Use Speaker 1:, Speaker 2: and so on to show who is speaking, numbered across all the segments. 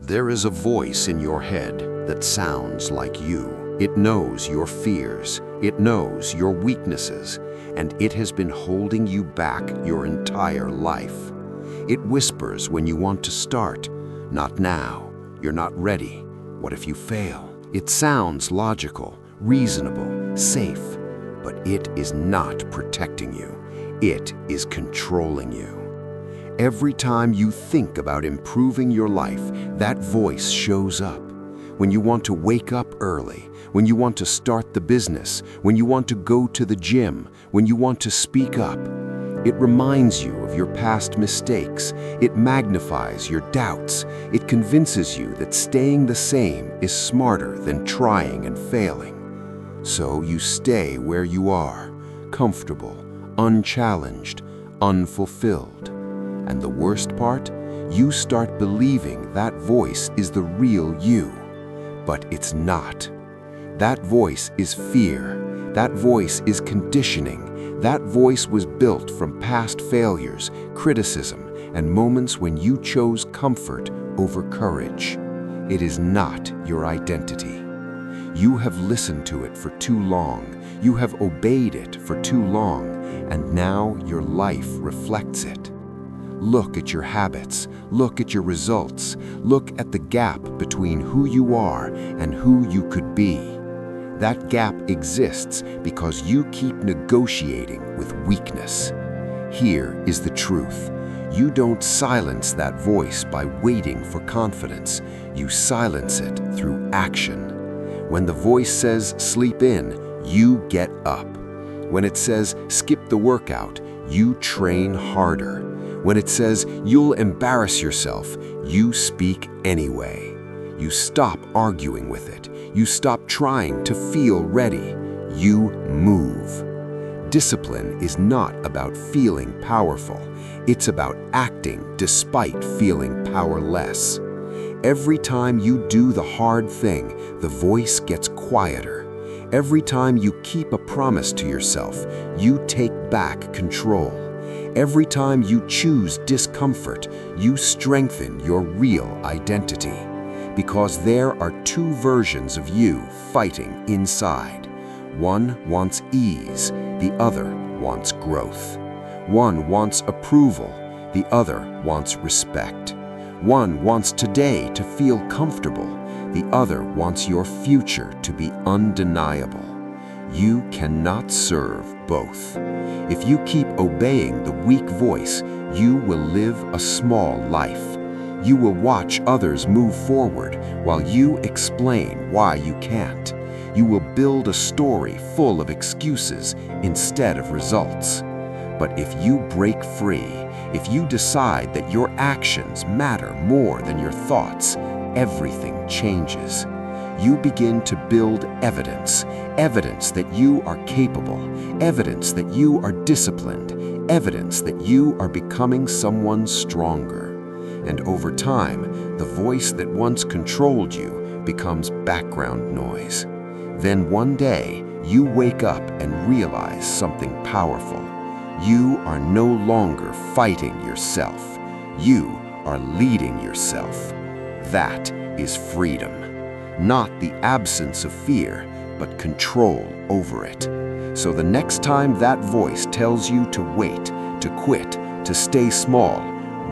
Speaker 1: There is a voice in your head that sounds like you. It knows your fears, it knows your weaknesses, and it has been holding you back your entire life. It whispers when you want to start. Not now. You're not ready. What if you fail? It sounds logical, reasonable, safe, but it is not protecting you. It is controlling you. Every time you think about improving your life, that voice shows up. When you want to wake up early, when you want to start the business, when you want to go to the gym, when you want to speak up. It reminds you of your past mistakes. It magnifies your doubts. It convinces you that staying the same is smarter than trying and failing. So you stay where you are, comfortable, unchallenged, unfulfilled. And the worst part, you start believing that voice is the real you. But it's not. That voice is fear. That voice is conditioning. That voice was built from past failures, criticism, and moments when you chose comfort over courage. It is not your identity. You have listened to it for too long. You have obeyed it for too long, and now your life reflects it. Look at your habits, look at your results, look at the gap between who you are and who you could be. That gap exists because you keep negotiating with weakness. Here is the truth. You don't silence that voice by waiting for confidence. You silence it through action. When the voice says sleep in, you get up. When it says skip the workout, you train harder. When it says you'll embarrass yourself, you speak anyway. You stop arguing with it. You stop trying to feel ready. You move. Discipline is not about feeling powerful. It's about acting despite feeling powerless. Every time you do the hard thing, the voice gets quieter. Every time you keep a promise to yourself, you take back control. Every time you choose discomfort, you strengthen your real identity. Because there are two versions of you fighting inside. One wants ease, the other wants growth. One wants approval, the other wants respect. One wants today to feel comfortable, the other wants your future to be undeniable. You cannot serve both. If you keep obeying the weak voice, you will live a small life. You will watch others move forward while you explain why you can't. You will build a story full of excuses instead of results. But if you break free, if you decide that your actions matter more than your thoughts, everything changes. You begin to build evidence that you are capable, evidence that you are disciplined, evidence that you are becoming someone stronger. And over time, the voice that once controlled you becomes background noise. Then one day, you wake up and realize something powerful. You are no longer fighting yourself. You are leading yourself. That is freedom. Not the absence of fear, but control over it. So the next time that voice tells you to wait, to quit, to stay small,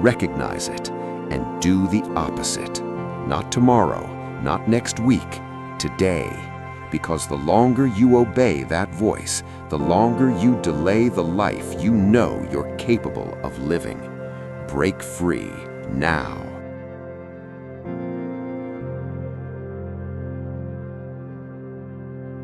Speaker 1: recognize it and do the opposite. Not tomorrow, not next week, today. Because the longer you obey that voice, the longer you delay the life you know you're capable of living. Break free now.